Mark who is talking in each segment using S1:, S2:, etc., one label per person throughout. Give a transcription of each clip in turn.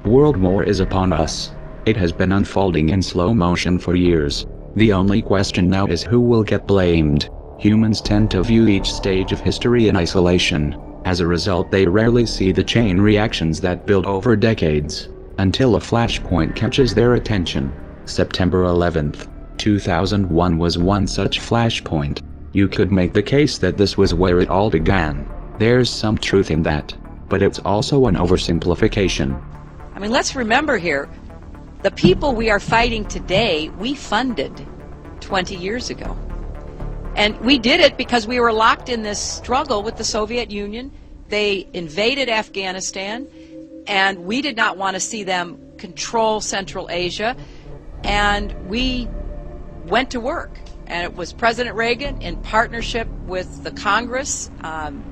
S1: World War is upon us. It has been unfolding in slow motion for years. The only question now is who will get blamed. Humans tend to view each stage of history in isolation. As a result, they rarely see the chain reactions that build over decades, until a flashpoint catches their attention. September 11th, 2001 was one such flashpoint. You could make the case that this was where it all began. There's some truth in that, but it's also an oversimplification.
S2: I mean, let's remember here, the people we are fighting today, we funded 20 years ago. And we did it because we were locked in this struggle with the Soviet Union. They invaded Afghanistan, and we did not want to see them control Central Asia. And we went to work. And it was President Reagan, in partnership with the Congress,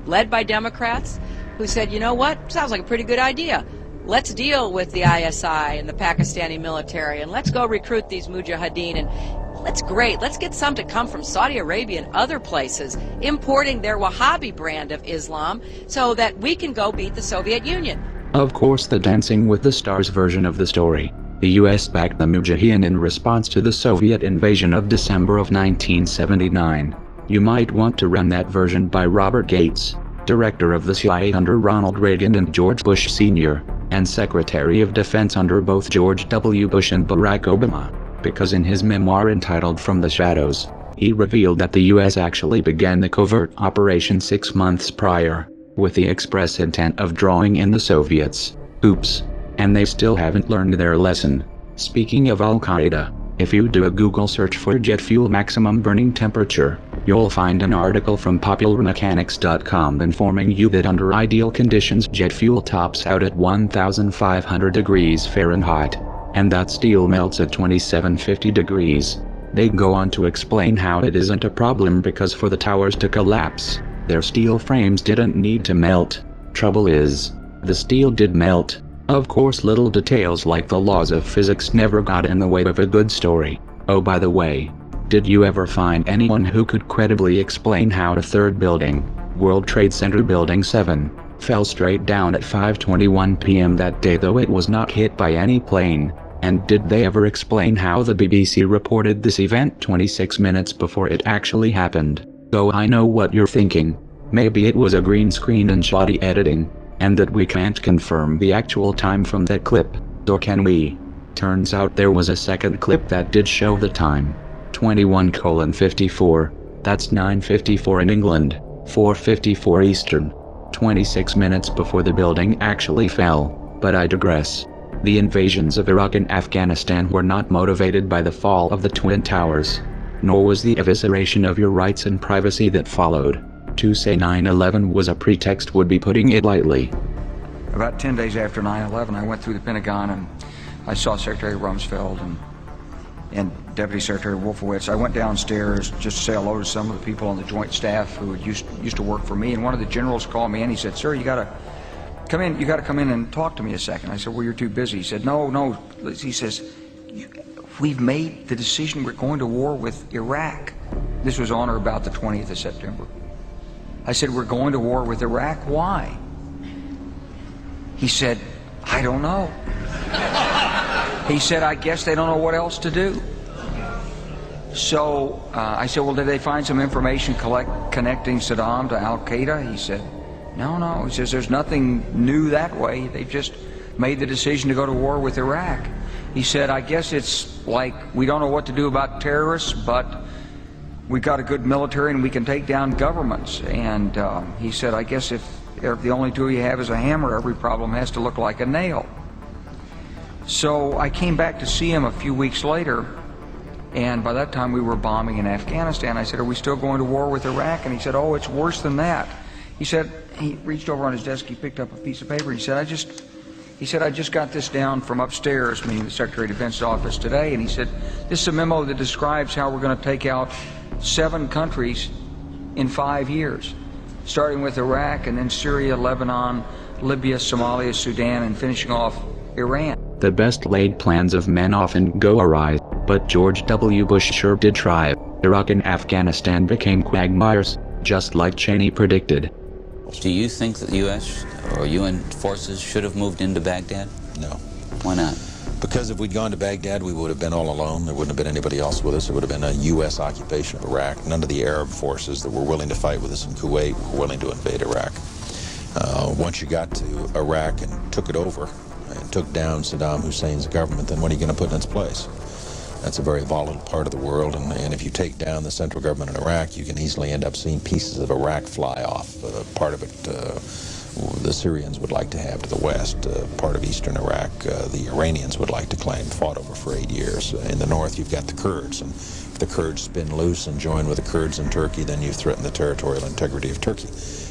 S2: led by Democrats, who said, you know what, sounds like a pretty good idea. Let's deal with the ISI and the Pakistani military, and let's go recruit these mujahideen, and that's great. Let's get some to come from Saudi Arabia and other places, importing their Wahhabi brand of Islam so that we can go beat the Soviet Union.
S1: Of course, the Dancing with the Stars version of the story. The US backed the Mujahideen in response to the Soviet invasion of December of 1979. You might want to run that version by Robert Gates, director of the CIA under Ronald Reagan and George Bush Sr., and Secretary of Defense under both George W. Bush and Barack Obama, because in his memoir entitled From the Shadows, he revealed that the US actually began the covert operation 6 months prior, with the express intent of drawing in the Soviets. Oops. And they still haven't learned their lesson. Speaking of Al-Qaeda, if you do a Google search for jet fuel maximum burning temperature, you'll find an article from popularmechanics.com informing you that under ideal conditions jet fuel tops out at 1,500 degrees Fahrenheit, and that steel melts at 2,750 degrees. They go on to explain how it isn't a problem because for the towers to collapse, their steel frames didn't need to melt. Trouble is, the steel did melt. Of course, little details like the laws of physics never got in the way of a good story. Oh, by the way, did you ever find anyone who could credibly explain how the third building, World Trade Center Building 7, fell straight down at 5:21 p.m. that day, though it was not hit by any plane? And did they ever explain how the BBC reported this event 26 minutes before it actually happened? Though I know what you're thinking. Maybe it was a green screen and shoddy editing, and that we can't confirm the actual time from that clip. Or can we? Turns out there was a second clip that did show the time. 21:54. That's 9:54 in England, 4:54 Eastern. 26 minutes before the building actually fell. But I digress. The invasions of Iraq and Afghanistan were not motivated by the fall of the Twin Towers. Nor was the evisceration of your rights and privacy that followed. To say 9/11 was a pretext would be putting it lightly.
S3: About 10 days after 9/11, I went through the Pentagon and I saw Secretary Rumsfeld and Deputy Secretary Wolfowitz. I went downstairs just to say hello to some of the people on the joint staff who used to work for me, and one of the generals called me in. He said, "Sir, you got to come in and talk to me a second." I said, "Well, you're too busy." He said, No. He says, "We've made the decision. We're going to war with Iraq." This was on or about the 20th of September. I said, "We're going to war with Iraq. Why?" He said, "I don't know." He said, "I guess they don't know what else to do." So I said, "Well, did they find some information connecting Saddam to Al-Qaeda?" He said, No. He says, "There's nothing new that way. They've just made the decision to go to war with Iraq." He said, "I guess it's like we don't know what to do about terrorists, but we've got a good military and we can take down governments." And he said, "I guess if the only tool you have is a hammer, every problem has to look like a nail." So I came back to see him a few weeks later, and by that time we were bombing in Afghanistan. I said, "Are we still going to war with Iraq?" And he said, "Oh, it's worse than that." He said, he reached over on his desk, he picked up a piece of paper, he said, I just got this down from upstairs, meaning the Secretary of Defense's office today, and he said, "This is a memo that describes how we're going to take out 7 countries in 5 years, starting with Iraq and then Syria, Lebanon, Libya, Somalia, Sudan, and finishing off Iran."
S1: The best laid plans of men often go awry, but George W. Bush sure did try. Iraq and Afghanistan became quagmires, just like Cheney predicted.
S4: Do you think that the U.S. or UN forces should have moved into Baghdad?
S5: No.
S4: Why not?
S5: Because if we'd gone to Baghdad, we would have been all alone. There wouldn't have been anybody else with us. It would have been a U.S. occupation of Iraq. None of the Arab forces that were willing to fight with us in Kuwait were willing to invade Iraq. Once you got to Iraq and took it over and took down Saddam Hussein's government, then what are you going to put in its place? That's a very volatile part of the world, and if you take down the central government in Iraq, you can easily end up seeing pieces of Iraq fly off. Part of it the Syrians would like to have to the west. Part of eastern Iraq the Iranians would like to claim, fought over for 8 years. In the north, you've got the Kurds, and if the Kurds spin loose and join with the Kurds in Turkey, then you threaten the territorial integrity of Turkey.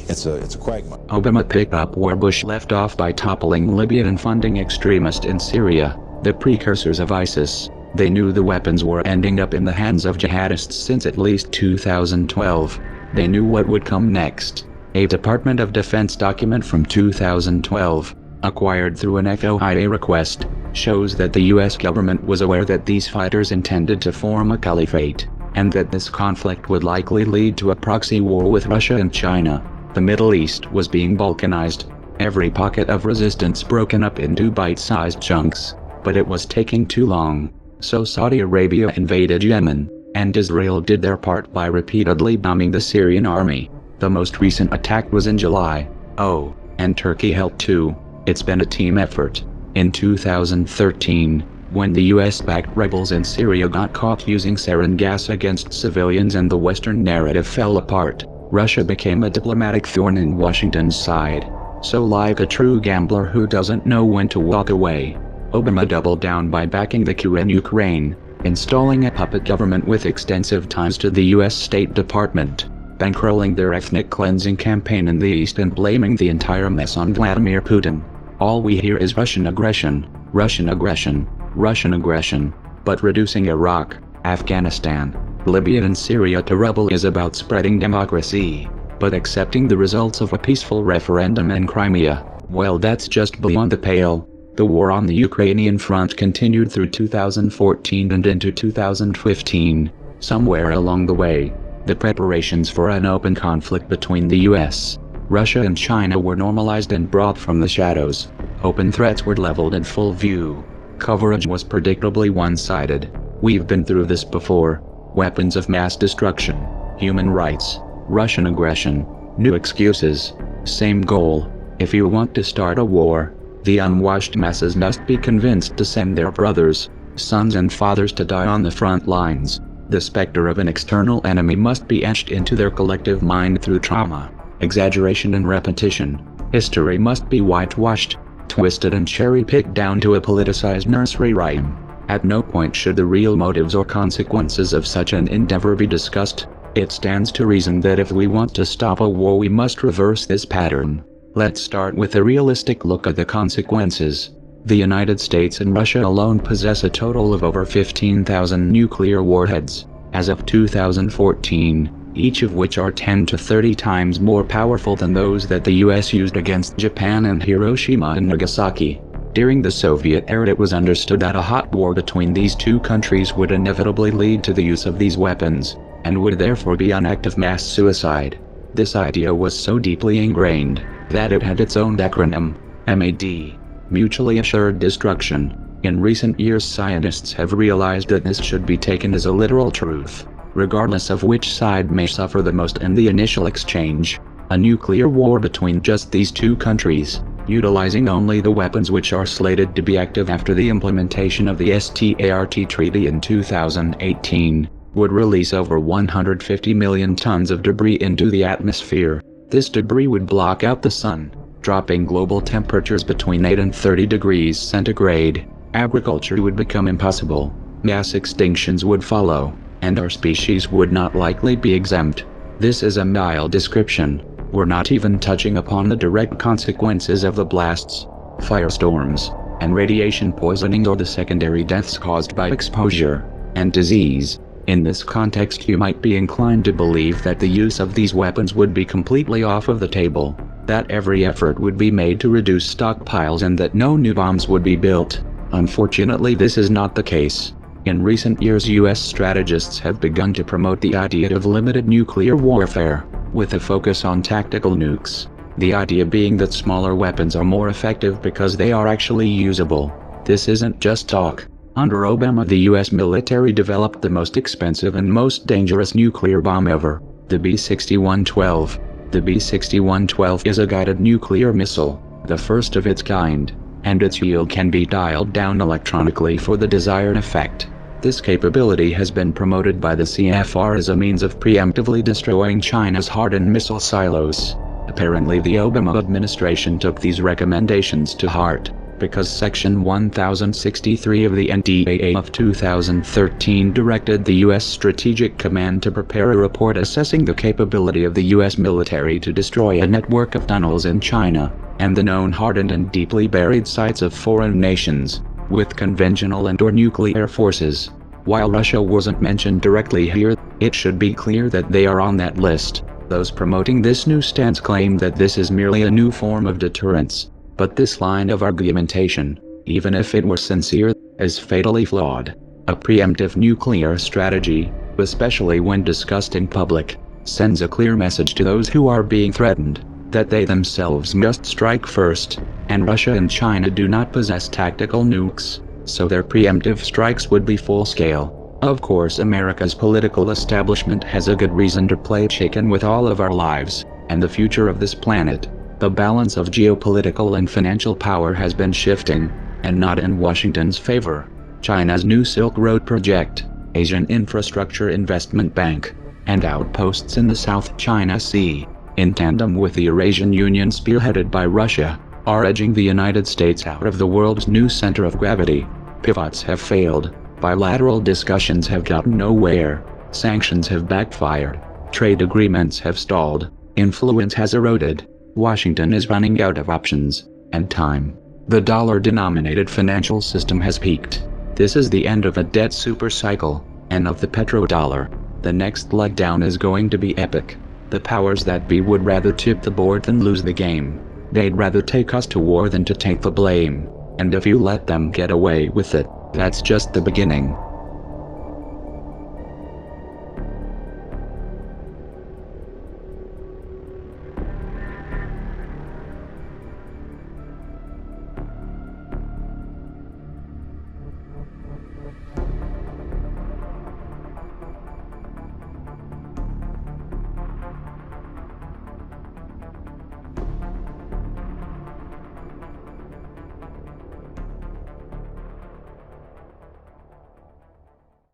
S5: It's a quagmire.
S1: Obama picked up where Bush left off by toppling Libya and funding extremists in Syria, the precursors of ISIS. They knew the weapons were ending up in the hands of jihadists since at least 2012. They knew what would come next. A Department of Defense document from 2012, acquired through an FOIA request, shows that the US government was aware that these fighters intended to form a caliphate, and that this conflict would likely lead to a proxy war with Russia and China. The Middle East was being balkanized, every pocket of resistance broken up into bite-sized chunks, but it was taking too long. So Saudi Arabia invaded Yemen, and Israel did their part by repeatedly bombing the Syrian army. The most recent attack was in July. Oh, and Turkey helped too. It's been a team effort. In 2013, when the US-backed rebels in Syria got caught using sarin gas against civilians and the Western narrative fell apart, Russia became a diplomatic thorn in Washington's side. So like a true gambler who doesn't know when to walk away, Obama doubled down by backing the coup in Ukraine, installing a puppet government with extensive ties to the US State Department, bankrolling their ethnic cleansing campaign in the East and blaming the entire mess on Vladimir Putin. All we hear is Russian aggression, Russian aggression, Russian aggression, but reducing Iraq, Afghanistan, Libya and Syria to rubble is about spreading democracy, but accepting the results of a peaceful referendum in Crimea, well, that's just beyond the pale. The war on the Ukrainian front continued through 2014 and into 2015. Somewhere along the way, the preparations for an open conflict between the US, Russia and China were normalized and brought from the shadows. Open threats were leveled in full view. Coverage was predictably one-sided. We've been through this before. Weapons of mass destruction, human rights, Russian aggression, new excuses, same goal. If you want to start a war, the unwashed masses must be convinced to send their brothers, sons and fathers to die on the front lines. The specter of an external enemy must be etched into their collective mind through trauma, exaggeration and repetition. History must be whitewashed, twisted and cherry-picked down to a politicized nursery rhyme. At no point should the real motives or consequences of such an endeavor be discussed. It stands to reason that if we want to stop a war, we must reverse this pattern. Let's start with a realistic look at the consequences. The United States and Russia alone possess a total of over 15,000 nuclear warheads, as of 2014, each of which are 10 to 30 times more powerful than those that the US used against Japan and Hiroshima and Nagasaki. During the Soviet era, it was understood that a hot war between these two countries would inevitably lead to the use of these weapons, and would therefore be an act of mass suicide. This idea was so deeply ingrained that it had its own acronym, MAD, Mutually Assured Destruction. In recent years, scientists have realized that this should be taken as a literal truth, regardless of which side may suffer the most in the initial exchange. A nuclear war between just these two countries, utilizing only the weapons which are slated to be active after the implementation of the START treaty in 2018, would release over 150 million tons of debris into the atmosphere. This debris would block out the sun, dropping global temperatures between 8 and 30 degrees centigrade. Agriculture would become impossible, mass extinctions would follow, and our species would not likely be exempt. This is a mild description. We're not even touching upon the direct consequences of the blasts, firestorms, and radiation poisoning, or the secondary deaths caused by exposure and disease. In this context, you might be inclined to believe that the use of these weapons would be completely off of the table, that every effort would be made to reduce stockpiles and that no new bombs would be built. Unfortunately, this is not the case. In recent years, US strategists have begun to promote the idea of limited nuclear warfare, with a focus on tactical nukes. The idea being that smaller weapons are more effective because they are actually usable. This isn't just talk. Under Obama, the US military developed the most expensive and most dangerous nuclear bomb ever, the B-6112. The B-6112 is a guided nuclear missile, the first of its kind, and its yield can be dialed down electronically for the desired effect. This capability has been promoted by the CFR as a means of preemptively destroying China's hardened missile silos. Apparently, the Obama administration took these recommendations to heart, because Section 1063 of the NDAA of 2013 directed the U.S. Strategic Command to prepare a report assessing the capability of the U.S. military to destroy a network of tunnels in China, and the known hardened and deeply buried sites of foreign nations, with conventional and/or nuclear forces. While Russia wasn't mentioned directly here, it should be clear that they are on that list. Those promoting this new stance claim that this is merely a new form of deterrence. But this line of argumentation, even if it were sincere, is fatally flawed. A preemptive nuclear strategy, especially when discussed in public, sends a clear message to those who are being threatened, that they themselves must strike first, and Russia and China do not possess tactical nukes, so their preemptive strikes would be full-scale. Of course, America's political establishment has a good reason to play chicken with all of our lives, and the future of this planet. The balance of geopolitical and financial power has been shifting, and not in Washington's favor. China's new Silk Road project, Asian Infrastructure Investment Bank, and outposts in the South China Sea, in tandem with the Eurasian Union spearheaded by Russia, are edging the United States out of the world's new center of gravity. Pivots have failed, bilateral discussions have gotten nowhere, sanctions have backfired, trade agreements have stalled, influence has eroded. Washington is running out of options and time. The dollar-denominated financial system has peaked. This is the end of a debt supercycle, and of the petrodollar. The next leg down is going to be epic. The powers that be would rather tip the board than lose the game. They'd rather take us to war than to take the blame. And if you let them get away with it, that's just the beginning.